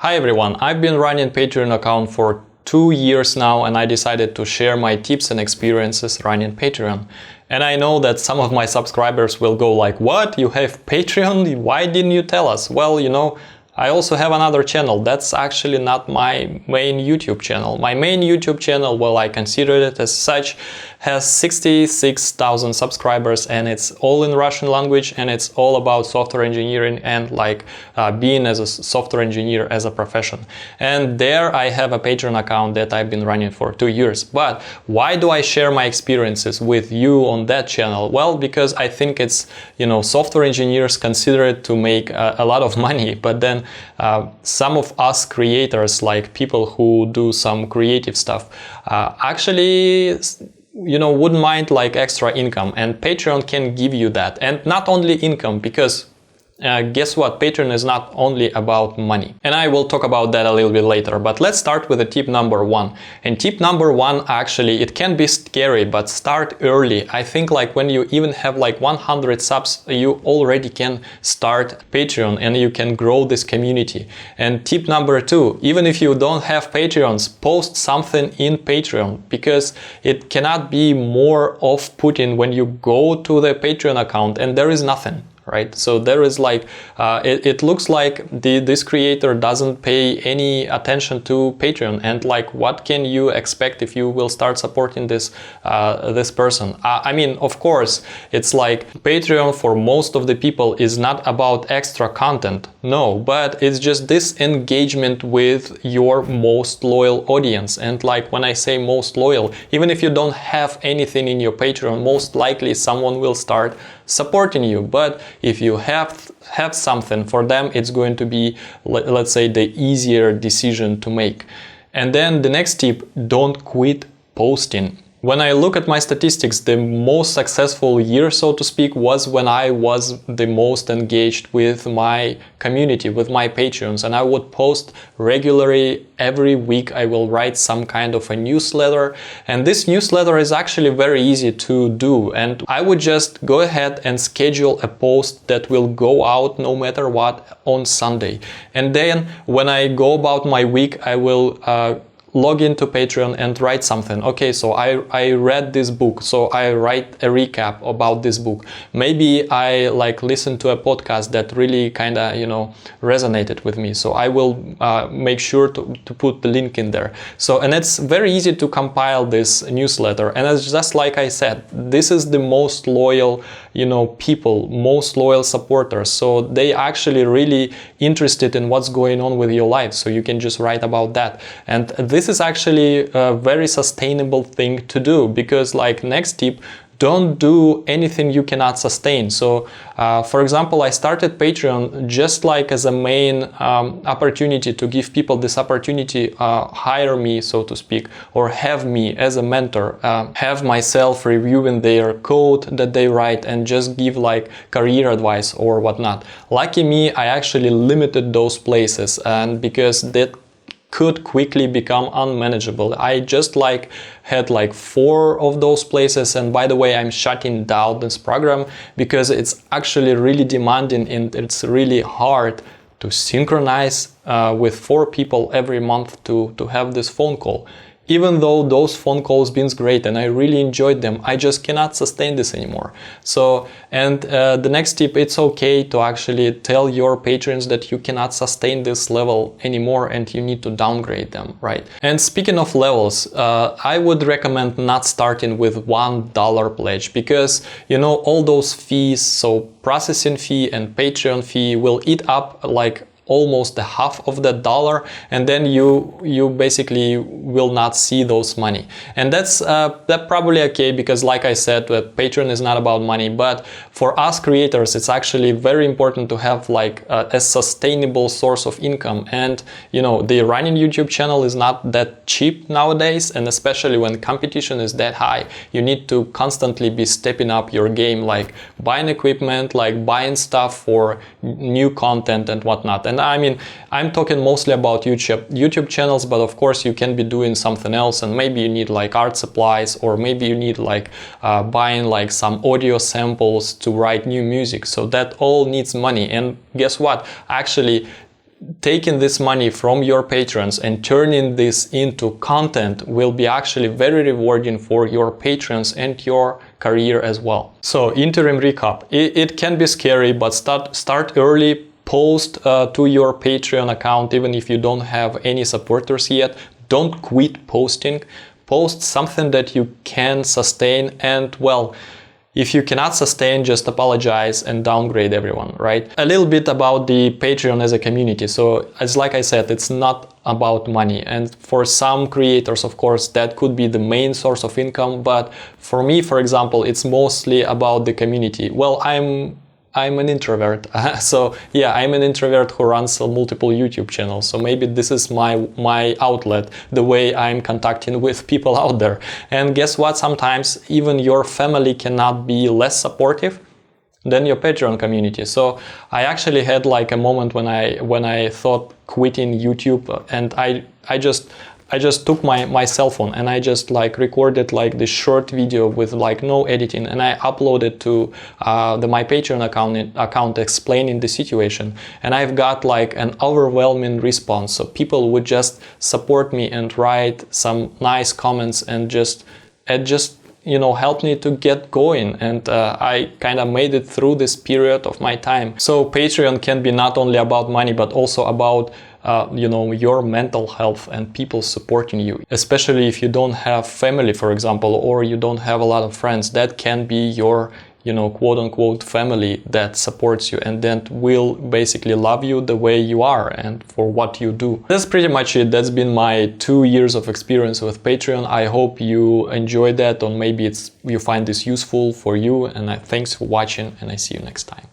Hi everyone, I've been running Patreon account for 2 years now and I decided to share my tips and experiences running Patreon. And I know that some of my subscribers will go like, what? You have Patreon? Why didn't you tell us? Well, I also have another channel. That's actually not my main YouTube channel. My main YouTube channel, well, I consider it as such, has 66,000 subscribers and it's all in Russian language and it's all about software engineering and being as a software engineer as a profession. And there I have a Patreon account that I've been running for 2 years. But why do I share my experiences with you on that channel? Well, because I think it's, software engineers consider it to make a lot of money, but then some of us creators, like people who do some creative stuff, actually wouldn't mind like extra income, and Patreon can give you that. And not only income, because guess what? Patreon is not only about money. And I will talk about that a little bit later, but let's start with the tip number 1. And tip number 1, actually, it can be scary, but start early. I think like when you even have like 100 subs, you already can start Patreon and you can grow this community. And tip number 2, even if you don't have Patreons, post something in Patreon, because it cannot be more off-putting when you go to the Patreon account and there is nothing. Right? So there is like, it looks like this creator doesn't pay any attention to Patreon, and like, what can you expect if you will start supporting this person? I mean, of course, it's like Patreon for most of the people is not about extra content, no, but it's just this engagement with your most loyal audience. And like when I say most loyal, even if you don't have anything in your Patreon, most likely someone will start supporting you. But if you have something for them, it's going to be, let's say, the easier decision to make. And then the next tip, don't quit posting. When I look at my statistics, the most successful year, so to speak, was when I was the most engaged with my community, with my Patreons, and I would post regularly. Every week I will write some kind of a newsletter, and this newsletter is actually very easy to do, and I would just go ahead and schedule a post that will go out no matter what on Sunday. And then when I go about my week, I will log into Patreon and write something. Okay, so I read this book, so I write a recap about this book. Maybe I listen to a podcast that really kind of resonated with me, so I will make sure to put the link in there. So, and it's very easy to compile this newsletter, and it's just like I said, this is the most loyal people, most loyal supporters, so they actually really interested in what's going on with your life, so you can just write about that. And this is actually a very sustainable thing to do, because like next tip, don't do anything you cannot sustain. So for example, I started Patreon just like as a main opportunity to give people this opportunity, hire me, so to speak, or have me as a mentor, have myself reviewing their code that they write and just give like career advice or whatnot. Lucky me, I actually limited those places, and because that could quickly become unmanageable. I just had 4 of those places, and by the way, I'm shutting down this program because it's actually really demanding and it's really hard to synchronize with 4 people every month to have this phone call. Even though those phone calls been great and I really enjoyed them, I just cannot sustain this anymore. So, and the next tip, it's okay to actually tell your patrons that you cannot sustain this level anymore and you need to downgrade them, right? And speaking of levels, I would recommend not starting with $1 pledge, because all those fees, so processing fee and Patreon fee, will eat up like almost the half of that dollar, and then you basically will not see those money. And that's probably okay, because like I said, Patreon is not about money, but for us creators, it's actually very important to have a sustainable source of income. And the running YouTube channel is not that cheap nowadays, and especially when competition is that high, you need to constantly be stepping up your game, like buying equipment, like buying stuff for new content and whatnot. And I mean, I'm talking mostly about YouTube channels, but of course you can be doing something else, and maybe you need art supplies, or maybe you need buying some audio samples to write new music. So that all needs money. And guess what? Actually, taking this money from your patrons and turning this into content will be actually very rewarding for your patrons and your career as well. So interim recap, it can be scary, but start early. Post to your Patreon account even if you don't have any supporters yet. Don't quit posting. Post something that you can sustain, and well, if you cannot sustain, just apologize and downgrade everyone, right? A little bit about the Patreon as a community. So as like I said, it's not about money, and for some creators, of course, that could be the main source of income, but for me, for example, it's mostly about the community. Well, I'm an introvert, so yeah, I'm an introvert who runs multiple YouTube channels, so maybe this is my outlet, the way I'm contacting with people out there. And guess what, sometimes even your family cannot be less supportive than your Patreon community. So I actually had like a moment when I thought quitting YouTube, and I just took my cell phone and I just like recorded like this short video with like no editing, and I uploaded to my Patreon account explaining the situation, and I've got like an overwhelming response. So people would just support me and write some nice comments and just you know, help me to get going, and I kind of made it through this period of my time. So Patreon can be not only about money but also about you know, your mental health and people supporting you, especially if you don't have family, for example, or you don't have a lot of friends. That can be your, you know, quote-unquote family that supports you and that will basically love you the way you are and for what you do. That's pretty much it. That's been my 2 years of experience with Patreon. I hope you enjoyed that, or maybe you find this useful for you, and thanks for watching, and I see you next time.